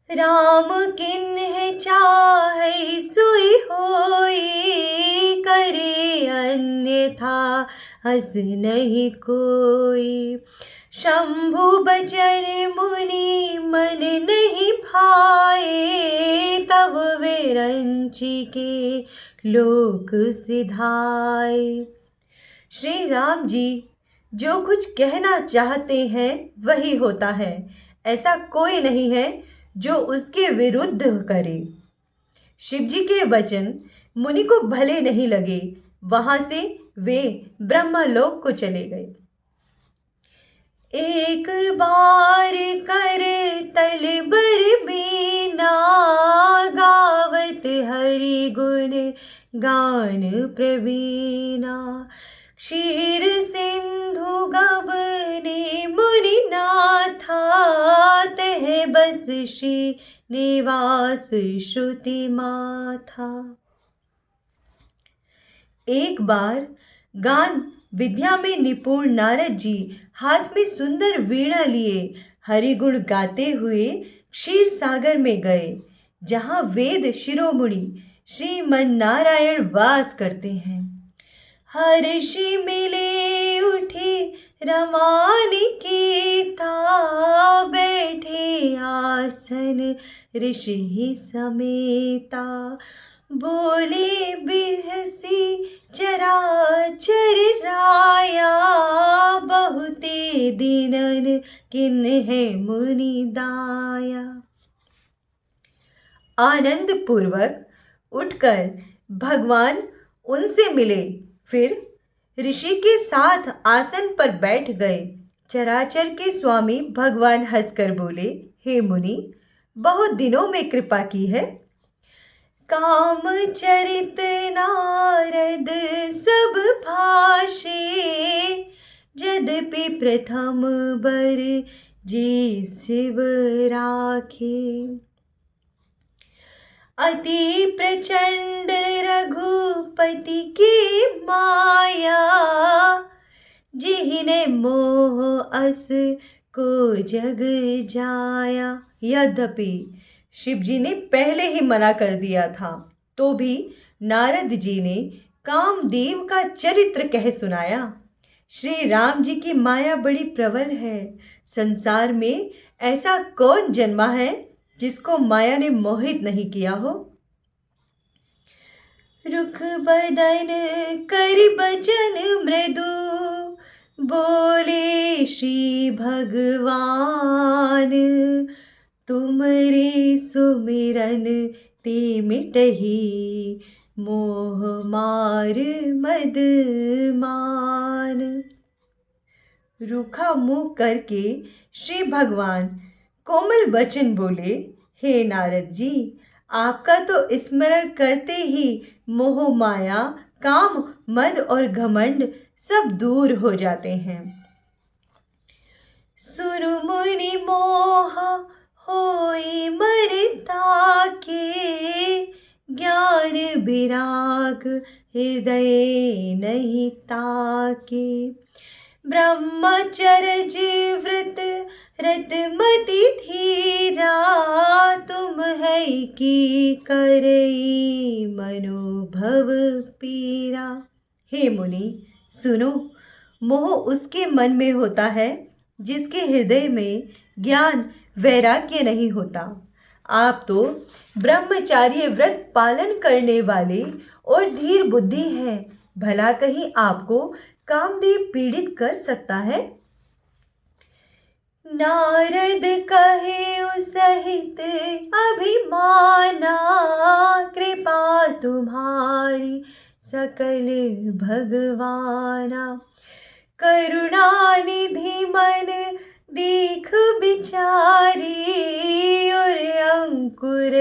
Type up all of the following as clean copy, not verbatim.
राम किन्ह चाहै सोई होई, करे अन्यथा हस नहीं कोई। शंभु बचन मुनि मन नहीं भाए, तब विरंचि के लोक सिधाए। श्री राम जी जो कुछ कहना चाहते हैं वही होता है। ऐसा कोई नहीं है जो उसके विरुद्ध करे। शिव जी के वचन मुनि को भले नहीं लगे। वहां से वे ब्रह्मलोक को चले गए। एक बार कर तल बर बीना, गावत हरि गुण गान प्रवीणा। क्षीर सिंधु गबने मुनि नाथा, तह बस श्री निवास श्रुति माथा। एक बार गान विद्या में निपुण नारद जी हाथ में सुंदर वीणा लिए हरिगुण गाते हुए क्षीर सागर में गए, जहां वेद शिरोमणि श्रीमन नारायण वास करते हैं। हर्षि मिले उठे रमानिकेता, बैठे आसन ऋषि समेता। बोले बिहसी चराचर राया, बहुते दिनन किन्ह मुनि दाया। आनंद पूर्वक उठकर भगवान उनसे मिले, फिर ऋषि के साथ आसन पर बैठ गए। चराचर के स्वामी भगवान हंसकर बोले, हे मुनि, बहुत दिनों में कृपा की है। काम चरित नारद सब भाषे, यद्यपि प्रथम बर जी शिव राखे। अति प्रचंड रघुपति की माया, जिन्हें मोह अस को जग जाया। यद्यपि शिव जी ने पहले ही मना कर दिया था, तो भी नारद जी ने कामदेव का चरित्र कह सुनाया। श्री राम जी की माया बड़ी प्रबल है। संसार में ऐसा कौन जन्मा है जिसको माया ने मोहित नहीं किया हो। रुख बदन कर बचन मृदु, बोले श्री भगवान। तुमरे सुमिरन ते मिटहि, मोह मार मद मान। रूखा मुंह करके श्री भगवान कोमल वचन बोले, हे नारद जी, आपका तो स्मरण करते ही मोह माया, काम, मद और घमंड सब दूर हो जाते हैं। सुनु मुनि मोह होई मरता के, ज्ञान विराग हृदय नहीं ताके। ब्रह्मचर्य व्रत रतमति धीरा, तुम है की करई मनोभव पीरा। हे मुनि सुनो, मोह उसके मन में होता है जिसके हृदय में ज्ञान वैराग्य नहीं होता। आप तो ब्रह्मचार्य व्रत पालन करने वाले और धीर बुद्धि हैं, भला कहीं आपको कामदेव पीड़ित कर सकता है। नारद कहे सहित अभिमाना, कृपा तुम्हारी सकल भगवाना। करुणा निधि मन देख बिचारी, और अंकुर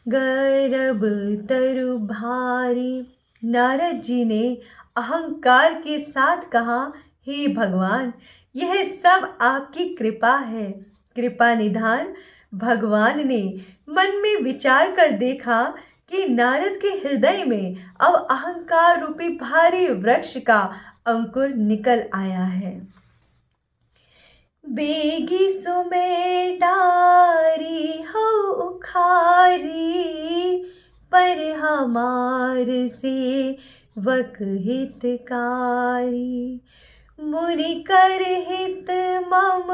गर्भ तरु भारी। नारद जी ने अहंकार के साथ कहा, हे भगवान, यह सब आपकी कृपा है। कृपा निधान भगवान ने मन में विचार कर देखा कि नारद के हृदय में अब अहंकार रूपी भारी वृक्ष का अंकुर निकल आया है। बेगी सुमे डारी हमार सेवक हितकारी। मुनि कर हित मम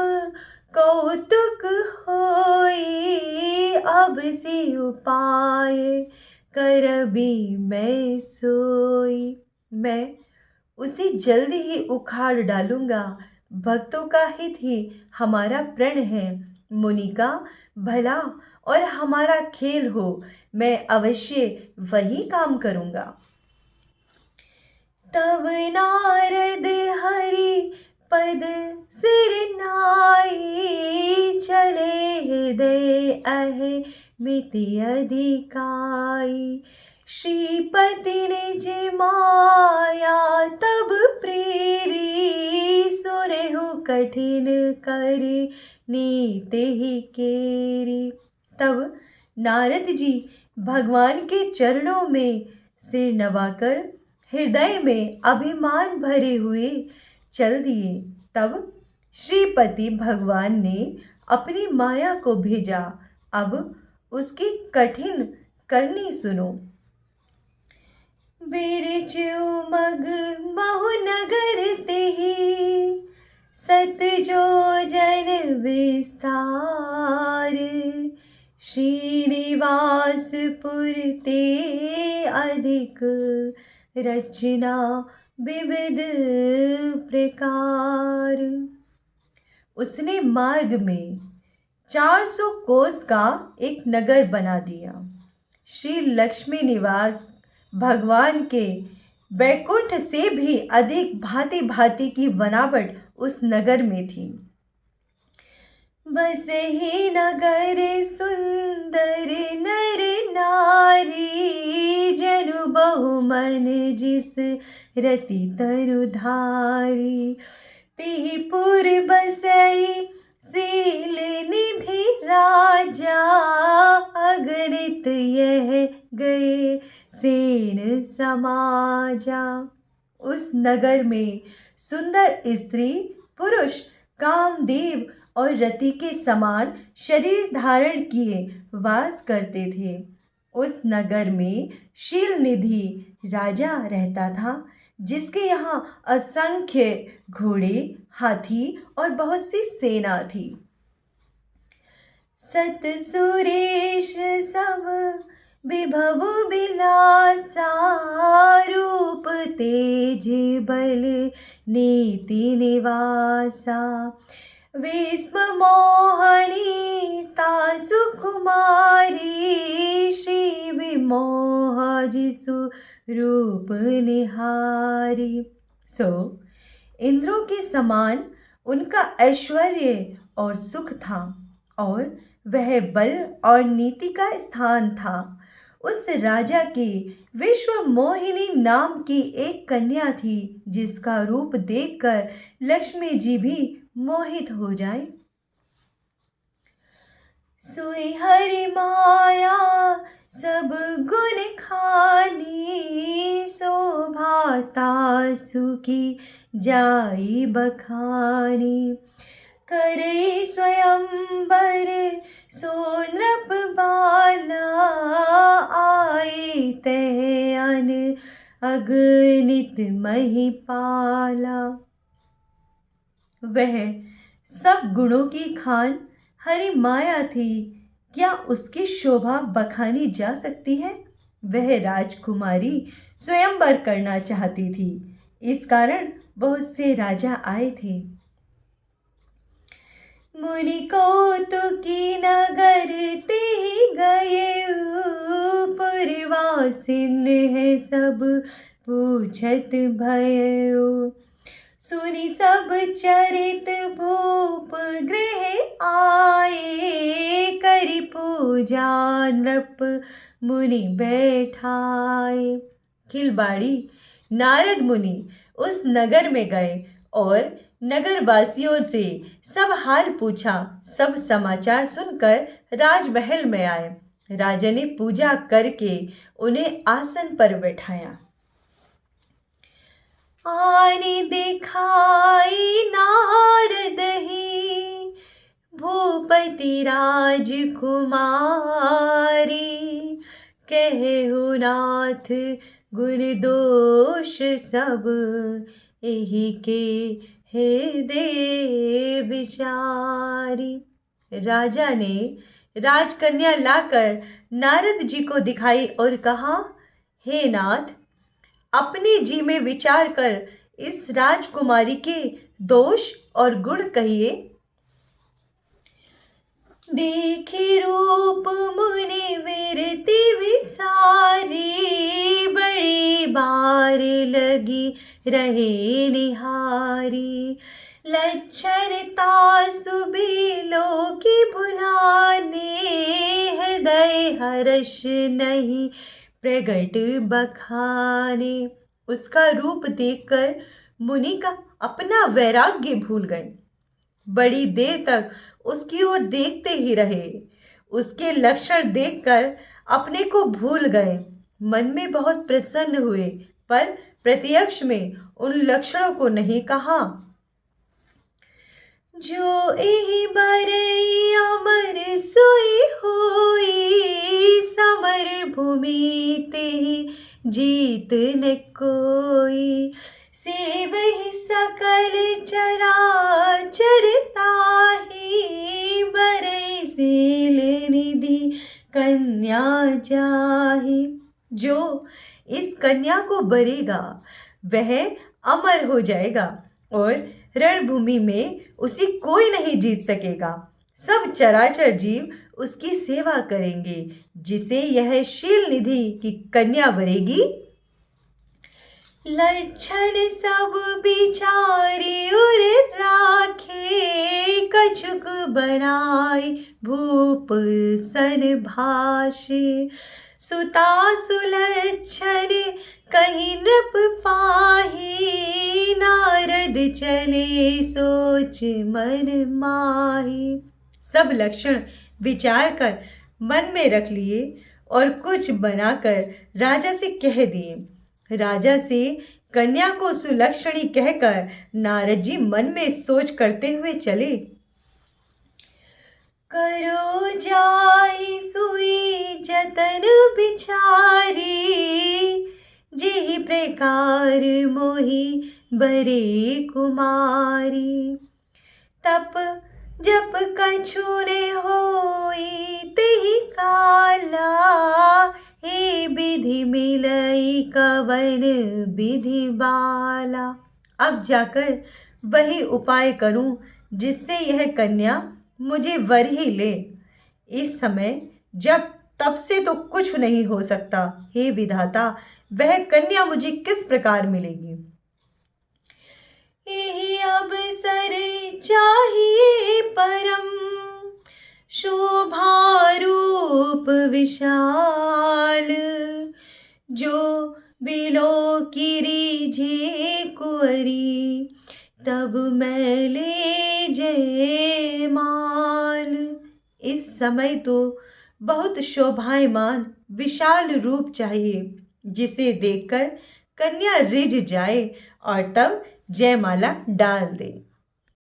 कौतुक होई, अब से उपाय करबी मैं सोई। मैं उसे जल्दी ही उखाड़ डालूंगा। भक्तों का हित ही हमारा प्रण है। मुनि का भला और हमारा खेल हो, मैं अवश्य वही काम करूंगा। तब नारद हरि पद सिर नाई, चले हृदय अहे मिति अधिकाई। श्रीपति निज माया तब प्रेरी, सुनेहु कठिन कर नीति ही केरी। तब नारद जी भगवान के चरणों में सिर नवाकर हृदय में अभिमान भरे हुए चल दिए। तब श्रीपति भगवान ने अपनी माया को भेजा। अब उसकी कठिन करनी सुनो। बिरच उमग बहु नगर तेहि, सत जो जन विस्तार। श्रीनिवासपुर ते अधिक, रचना विविध प्रकार। उसने मार्ग में 400 कोस का एक नगर बना दिया। श्री लक्ष्मी निवास भगवान के वैकुंठ से भी अधिक भांति भांति की बनावट उस नगर में थी। बस ही नगर सुंदर नर नारी, जनु बहु मन जिस रति तरु धारी। तिहि पुर बसई सील निधि राजा, अगणित यह गए सेन समाजा। उस नगर में सुंदर स्त्री पुरुष कामदेव और रति के समान शरीर धारण किए वास करते थे। उस नगर में शील निधि राजा रहता था, जिसके यहाँ असंख्य घोड़े, हाथी और बहुत सी सेना थी। सत सुरेश सब विभव बिलासा, रूप तेज बल नीति निवासा। विस्म मोहनी तासु कुमारी, श्री विमोह जिसु रूप निहारी। सो इंद्रों के समान उनका ऐश्वर्य और सुख था, और वह बल और नीति का स्थान था। उस राजा की विश्व मोहिनी नाम की एक कन्या थी, जिसका रूप देखकर लक्ष्मी जी भी मोहित हो जाए। सोई हरि माया सब गुण खानी, शोभाता सुखी जाई बखानी। करे स्वयंवर सो नृप बाला, आए तह अन अगणित महिपाला। वह सब गुणों की खान हरि माया थी, क्या उसकी शोभा बखानी जा सकती है। वह राजकुमारी स्वयंवर करना चाहती थी, इस कारण बहुत से राजा आए थे। मुनि कौतुकी नगर ते गए, पुरवासिन है सब पूछत भयो। सुनि सब चरित भूप गृह आए, करि पूजा नृप मुनि बैठाए। खिलबाड़ी नारद मुनि उस नगर में गए और नगरवासियों से सब हाल पूछा। सब समाचार सुनकर राजमहल में आए। राजा ने पूजा करके उन्हें आसन पर बैठाया। आने दिखाई नारद ही भूपति राजकुमारी, कहु नाथ गुण दोष सब, एहि के हृदय विचारी। राजा ने राजकन्या लाकर नारद जी को दिखाई और कहा, हे नाथ, अपने जी में विचार कर इस राजकुमारी के दोष और गुण कहिए। देखी रूप मुनि विरति विसारी, बड़ी बार लगी रहे निहारी। लक्षण तासु बिलो की भुलाने, हृदय हर्ष नहीं प्रगट बखाने। उसका रूप देखकर मुनि का अपना वैराग्य भूल गए, बड़ी देर तक उसकी ओर देखते ही रहे। उसके लक्षण देखकर अपने को भूल गए, मन में बहुत प्रसन्न हुए, पर प्रत्यक्ष में उन लक्षणों को नहीं कहा। जो एहि बरई अमर सोई होई, समर भूमि तेहि जीत न कोई। सेवहि सकल चराचर ताहि, बरई सील निधि कन्या जाहि। जो इस कन्या को बरेगा वह अमर हो जाएगा और रणभूमि में उसे कोई नहीं जीत सकेगा। सब चराचर जीव उसकी सेवा करेंगे। जिसे यह शील निधि की कन्या वरेगी, लक्षण सब बिचारी उर राखे, कछुक बनाई भूप सन भाषे। सुता सुलक्षण कहीं नृप पाही, नारद चले सोच मन माही। सब लक्षण विचार कर मन में रख लिए और कुछ बनाकर राजा से कह दिए। राजा से कन्या को सुलक्षणी कहकर नारद जी मन में सोच करते हुए चले। करो जाई सुई जतन बिचारी, जेहि प्रकार मोहि बरे कुमारी। तप जप कछु ने होई तेहि काला, हे विधि मिलई कवन विधि बाला। अब जाकर वही उपाय करूं जिससे यह कन्या मुझे वर ही ले। इस समय जब तब से तो कुछ नहीं हो सकता। हे विधाता, वह कन्या मुझे किस प्रकार मिलेगी? यही अवसर चाहिए परम, शोभा रूप विशाल। जो बिलो की रीझे कुंवरी, तब मैं ले जय माल। इस समय तो बहुत शोभायमान विशाल रूप चाहिए, जिसे देखकर कन्या रिझ जाए और तब जयमाला डाल दे।